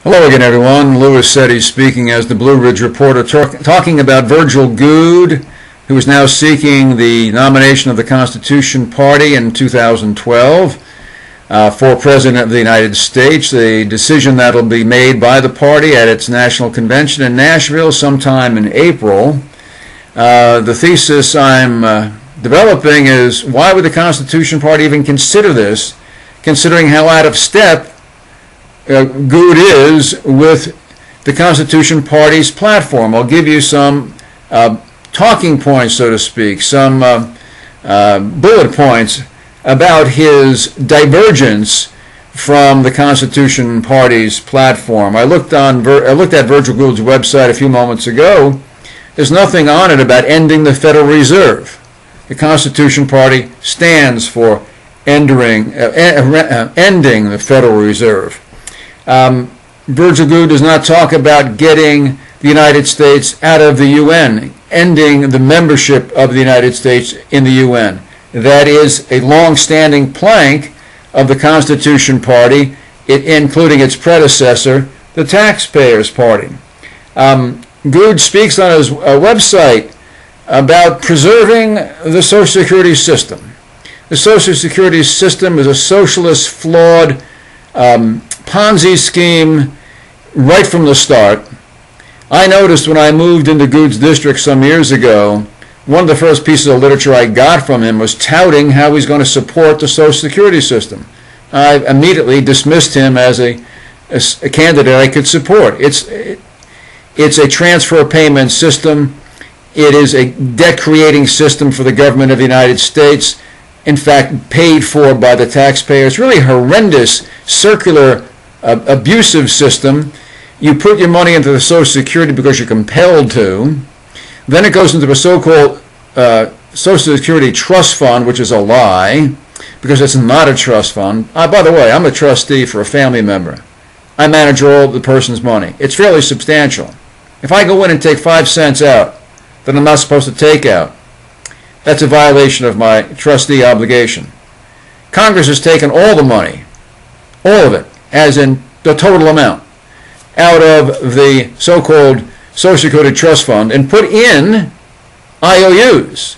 Hello again, everyone. Louis Setti speaking as the Blue Ridge Reporter, talking about Virgil Goode, who is now seeking the nomination of the Constitution Party in 2012 for President of the United States. A decision that will be made by the party at its national convention in Nashville sometime in April. The thesis I'm developing is, why would the Constitution Party even consider this, considering how out of step Goode is with the Constitution Party's platform? I'll give you some talking points, so to speak, some bullet points about his divergence from the Constitution Party's platform. I looked at Virgil Goode's website a few moments ago. There's nothing on it about ending the Federal Reserve. The Constitution Party stands for ending the Federal Reserve. Virgil Goode does not talk about getting the United States out of the UN, ending the membership of the United States in the UN. That is a long-standing plank of the Constitution Party, including its predecessor, the Taxpayers Party. Goode speaks on his website about preserving the Social Security system. The Social Security system is a socialist, flawed Ponzi scheme right from the start. I noticed when I moved into Goode's district some years ago, one of the first pieces of literature I got from him was touting how he's going to support the Social Security system. I immediately dismissed him as a candidate I could support. It's a transfer payment system. It is a debt-creating system for the government of the United States, in fact paid for by the taxpayers. Really horrendous, circular, abusive system. You put your money into the Social Security because you're compelled to. Then it goes into a so-called Social Security trust fund, which is a lie, because it's not a trust fund. By the way, I'm a trustee for a family member. I manage all the person's money. It's fairly substantial. If I go in and take 5 cents out that I'm not supposed to take out, that's a violation of my trustee obligation. Congress has taken all the money, all of it, as in the total amount, out of the so-called Social Security Trust Fund and put in IOUs,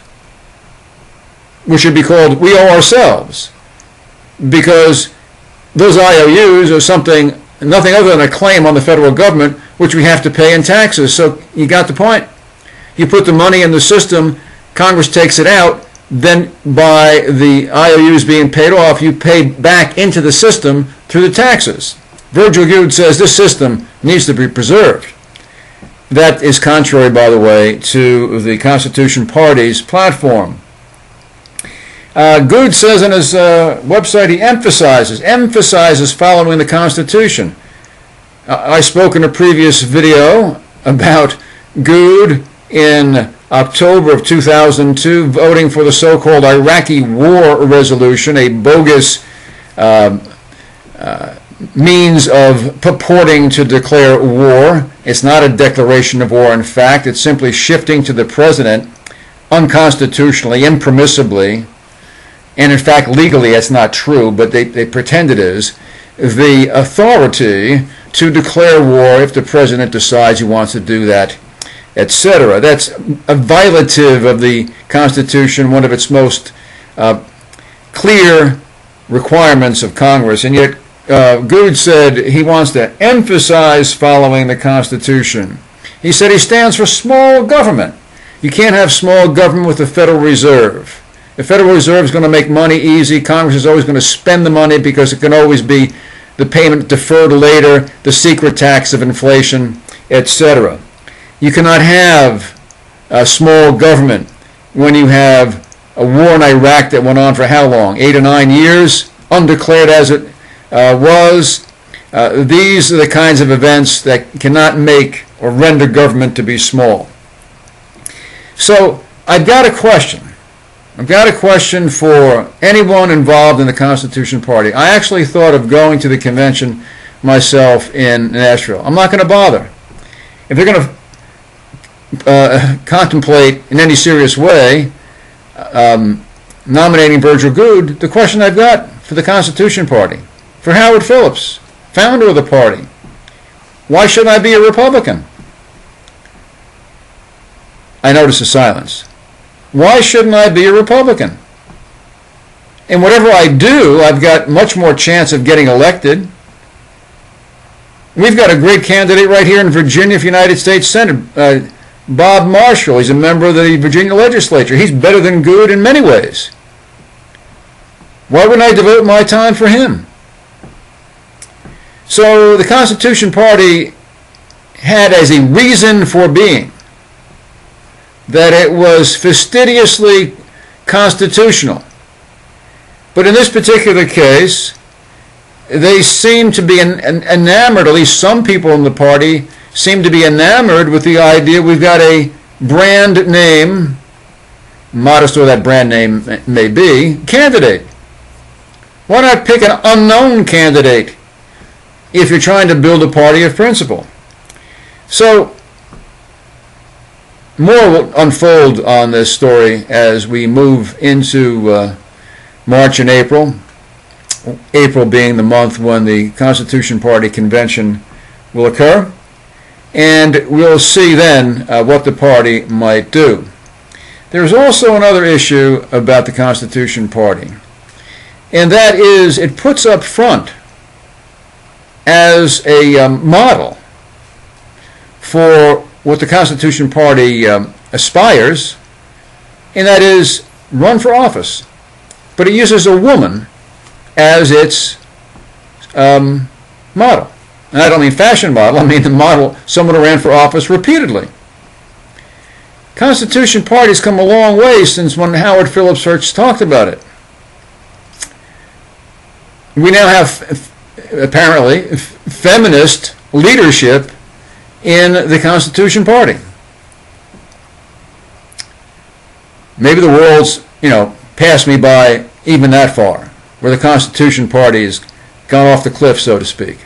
which should be called We Owe Ourselves, because those IOUs are nothing other than a claim on the federal government, which we have to pay in taxes. So you got the point. You put the money in the system, Congress takes it out, then by the IOUs being paid off, you pay back into the system through the taxes. Virgil Goode says this system needs to be preserved. That is contrary, by the way, to the Constitution Party's platform. Goode says on his website he emphasizes following the Constitution. I spoke in a previous video about Goode in October of 2002 voting for the so-called Iraqi war resolution, a bogus means of purporting to declare war. It's not a declaration of war, in fact. It's simply shifting to the president unconstitutionally, impermissibly, and in fact legally it's not true, but they pretend it is, the authority to declare war if the president decides he wants to do that, etc. That's a violative of the Constitution, one of its most clear requirements of Congress, and yet Goode said he wants to emphasize following the Constitution. He said he stands for small government. You can't have small government with the Federal Reserve. The Federal Reserve is going to make money easy. Congress is always going to spend the money because it can always be the payment deferred later, the secret tax of inflation, etc. You cannot have a small government when you have a war in Iraq that went on for how long? 8 or 9 years, undeclared as it was. These are the kinds of events that cannot make or render government to be small. So I've got a question. I've got a question for anyone involved in the Constitution Party. I actually thought of going to the convention myself in Nashville. I'm not going to bother. If they're going to contemplate in any serious way nominating Virgil Goode, the question I've got for the Constitution Party, for Howard Phillips, founder of the party, Why shouldn't I be a Republican? I notice a silence. Why shouldn't I be a Republican? And whatever I do, I've got much more chance of getting elected. We've got a great candidate right here in Virginia for United States Senate, Bob Marshall. He's a member of the Virginia legislature. He's better than Goode in many ways. Why wouldn't I devote my time for him? So the Constitution Party had as a reason for being that it was fastidiously constitutional. But in this particular case, they seem to be enamored, at least some people in the party seem to be enamored with the idea we've got a brand name, modest though that brand name may be, candidate. Why not pick an unknown candidate if you're trying to build a party of principle? So, more will unfold on this story as we move into March and April. April being the month when the Constitution Party convention will occur. And we'll see then what the party might do. There's also another issue about the Constitution Party, and that is it puts up front as a model for what the Constitution Party aspires, and that is run for office. But it uses a woman as its model. And I don't mean fashion model, I mean the model someone who ran for office repeatedly. Constitution Party's come a long way since when Howard Phillips first talked about it. We now have, apparently, feminist leadership in the Constitution Party. Maybe the world's, passed me by even that far, where the Constitution Party has gone off the cliff, so to speak.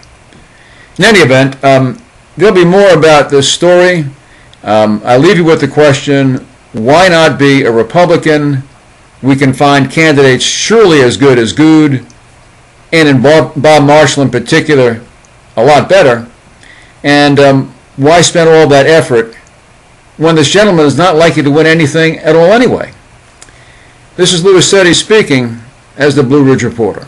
In any event, there'll be more about this story. I leave you with the question, why not be a Republican? We can find candidates surely as good as Goode, and in Bob Marshall in particular, a lot better. And why spend all that effort when this gentleman is not likely to win anything at all anyway? This is Louis Setti speaking as the Blue Ridge Reporter.